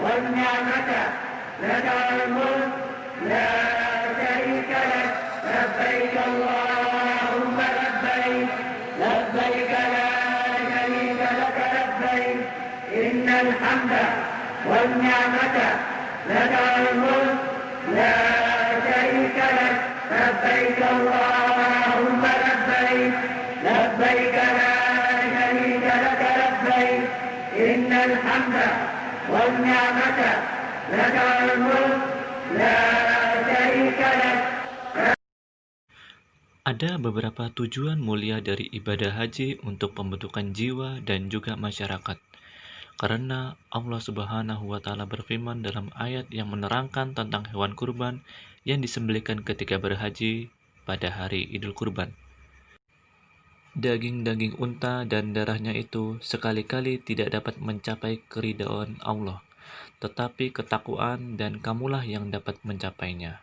والنعمة لك الملك لا شريك لك لبيك اللهم لبيك لبيك لا شريك لك لبيك إن الحمد والنعمة لك الملك لا شريك لك لبيك اللهم لبيك لبيك لا شريك لك لبيك إن الحمد والنعمة لك الملك لا شريك لك. Ada beberapa tujuan mulia dari ibadah haji untuk pembentukan jiwa dan juga masyarakat. Karena Allah Subhanahu wa Ta'ala berfirman dalam ayat yang menerangkan tentang hewan kurban yang disembelihkan ketika berhaji pada hari Idul Kurban. Daging-daging unta dan darahnya itu sekali-kali tidak dapat mencapai keridhaan Allah, tetapi ketakwaan dan kamulah yang dapat mencapainya.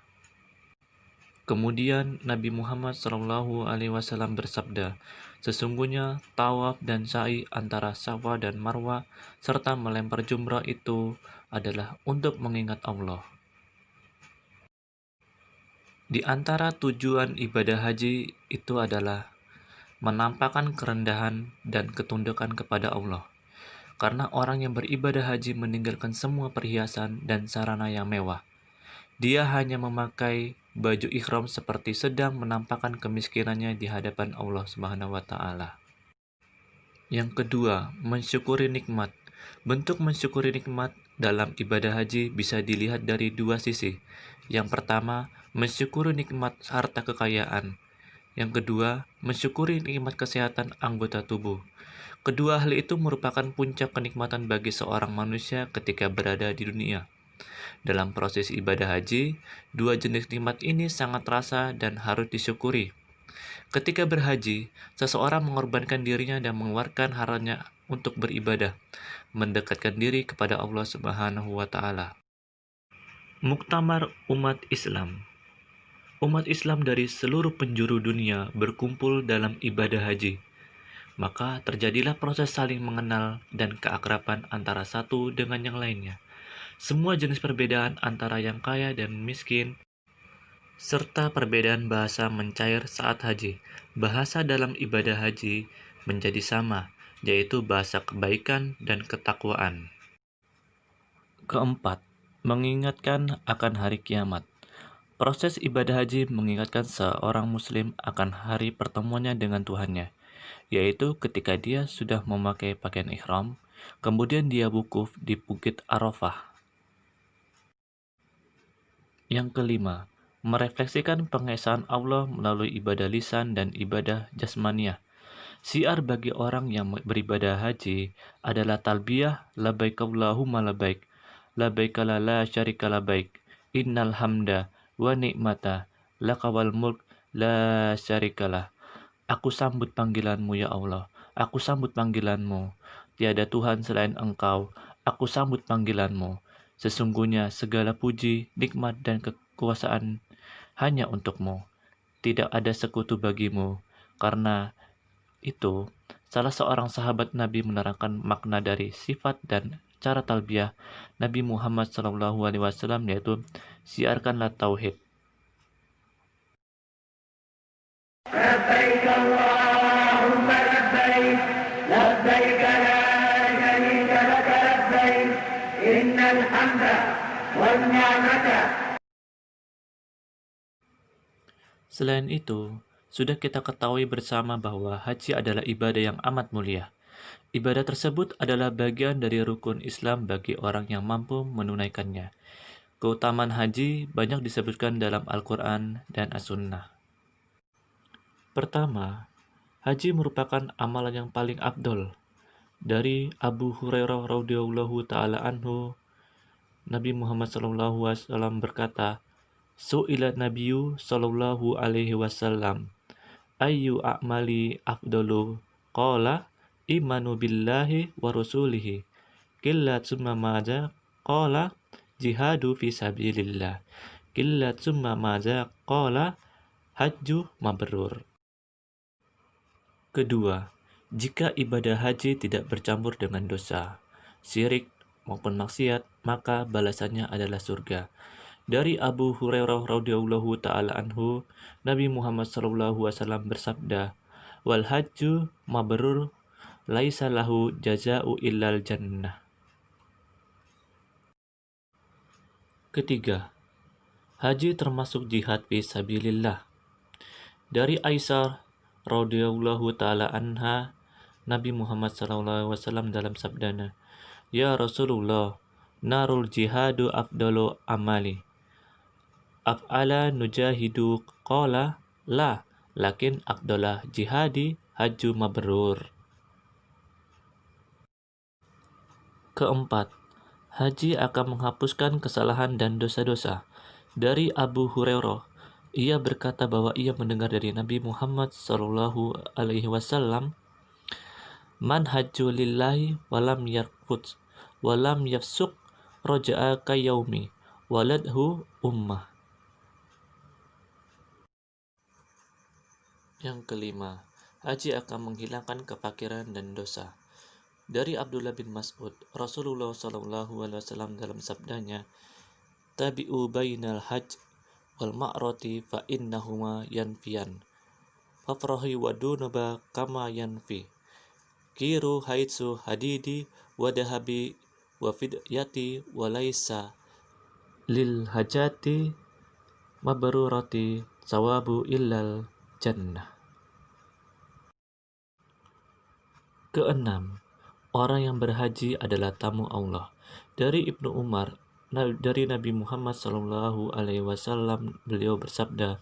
Kemudian Nabi Muhammad SAW bersabda, sesungguhnya tawaf dan sa'i antara Safa dan Marwa serta melempar jumrah itu adalah untuk mengingat Allah. Di antara tujuan ibadah haji itu adalah menampakkan kerendahan dan ketundukan kepada Allah. Karena orang yang beribadah haji meninggalkan semua perhiasan dan sarana yang mewah. Dia hanya memakai baju ihram seperti sedang menampakkan kemiskinannya di hadapan Allah Subhanahu wa Ta'ala. Yang kedua, mensyukuri nikmat. Bentuk mensyukuri nikmat dalam ibadah haji bisa dilihat dari dua sisi. Yang pertama, mensyukuri nikmat harta kekayaan. Yang kedua, mensyukuri nikmat kesehatan anggota tubuh. Kedua hal itu merupakan puncak kenikmatan bagi seorang manusia ketika berada di dunia. Dalam proses ibadah haji, dua jenis nikmat ini sangat terasa dan harus disyukuri. Ketika berhaji, seseorang mengorbankan dirinya dan mengeluarkan hartanya untuk beribadah, mendekatkan diri kepada Allah Subhanahu wa Ta'ala. Muktamar umat Islam. Umat Islam dari seluruh penjuru dunia berkumpul dalam ibadah haji. Maka terjadilah proses saling mengenal dan keakraban antara satu dengan yang lainnya. Semua jenis perbedaan antara yang kaya dan miskin, serta perbedaan bahasa mencair saat haji. Bahasa dalam ibadah haji menjadi sama, yaitu bahasa kebaikan dan ketakwaan. Keempat, mengingatkan akan hari kiamat. Proses ibadah haji mengingatkan seorang muslim akan hari pertemuannya dengan Tuhannya, yaitu ketika dia sudah memakai pakaian ihram, kemudian dia wukuf di Bukit Arafah. Yang kelima, merefleksikan pengesaan Allah melalui ibadah lisan dan ibadah jasmaniah. Syiar bagi orang yang beribadah haji adalah talbiyah labbaik Allahumma labbaik, labbaik la syarika labbaik, innal hamda wa ni'mata lakawal mulk la syarikalah. Aku sambut panggilanmu ya Allah, aku sambut panggilanmu, tiada Tuhan selain Engkau, aku sambut panggilanmu. Sesungguhnya segala puji, nikmat dan kekuasaan hanya untukmu. Tidak ada sekutu bagimu. Karena itu, salah seorang sahabat Nabi menerangkan makna dari sifat dan cara talbiyah Nabi Muhammad SAW, yaitu siarkanlah tauhid. لبيك اللهم لبيك لبيك لا شريك لك لبيك إن الحمد والنعمة. Selain itu, sudah kita ketahui bersama bahwa haji adalah ibadah yang amat mulia. Ibadah tersebut adalah bagian dari rukun Islam bagi orang yang mampu menunaikannya. Keutamaan haji banyak disebutkan dalam Al-Quran dan As-Sunnah. Pertama, haji merupakan amalan yang paling afdol. Dari Abu Hurairah radhiyallahu taala anhu, Nabi Muhammad SAW berkata, Su'ila Nabiyyu sallallahu alaihi wasallam, ayyu a'mali afdalu? Qala imanu billahi wa rasulihi. Qila tsumma madza? Qala jihadu fi sabilillah. Qila tsumma madza? Qala hajju mabrur. Kedua, jika ibadah haji tidak bercampur dengan dosa, syirik, maupun maksiat, maka balasannya adalah surga. Dari Abu Hurairah radhiyallahu taala anhu, Nabi Muhammad sallallahu alaihi wasallam bersabda, "Wal hajju mabrur laisa lahu jazaa'u illal jannah." Ketiga, haji termasuk jihad fi sabilillah. Dari Aisyah radhiyallahu taala anha, Nabi Muhammad sallallahu alaihi wasallam dalam sabdanya, "Ya Rasulullah, narul jihadu afdalu amali. Af'ala nujahidu?" Qala, "La, lakin afdalah jihadi hajju mabrur." Keempat, haji akan menghapuskan kesalahan dan dosa-dosa. Dari Abu Hurairah, ia berkata bahwa ia mendengar dari Nabi Muhammad sallallahu alaihi wasallam, "Man hajju lillahi walam yarfut walam yafsuk roja'a kayaumi waladhu ummah." Yang kelima, haji akan menghilangkan kefakiran dan dosa. Dari Abdullah bin Mas'ud, Rasulullah sallallahu alaihi wasallam dalam sabdanya, "Tabi'u bainal hajj wal ma'rati fa innahuma yanfiyan. Fafrahi wa dunuba kama yanfi. Kiru haitsu hadidi wa dahabi wa fidyati wa laisa lil hajati mabrurati sawabu illal jannah." Keenam, orang yang berhaji adalah tamu Allah. Dari Ibnu Umar, dari Nabi Muhammad sallallahu alaihi wasallam, beliau bersabda,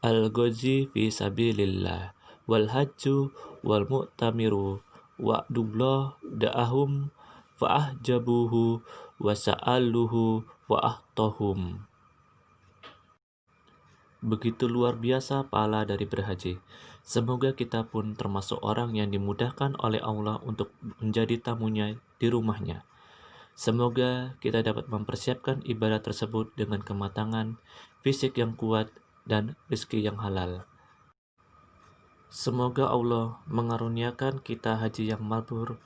"Al-ghazi fi sabilillah wal hajju wal mu'tamiru wa'dullah da'ahum fa'ahjabuhu wa sa'aluhu wa ahtahum." Begitu luar biasa pahala dari berhaji. Semoga kita pun termasuk orang yang dimudahkan oleh Allah untuk menjadi tamunya di rumahnya. Semoga kita dapat mempersiapkan ibadah tersebut dengan kematangan, fisik yang kuat, dan rezeki yang halal. Semoga Allah mengaruniakan kita haji yang mabrur,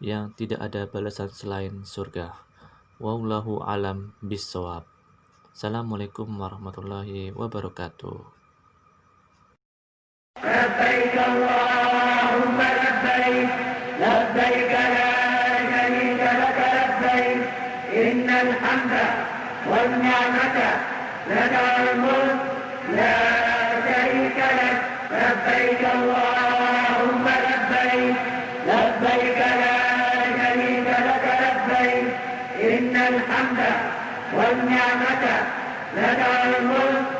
yang tidak ada balasan selain surga. Wallahu alam bissawab. Assalamualaikum warahmatullahi wabarakatuh. لبيك اللهم لبيك لبيك لا شريك لك لبيك إن الحمد والنعمة لك الملك لا شريك لك لبيك اللهم لبيك لبيك لا شريك لك لبيك إن الحمد والنعمة لك الملك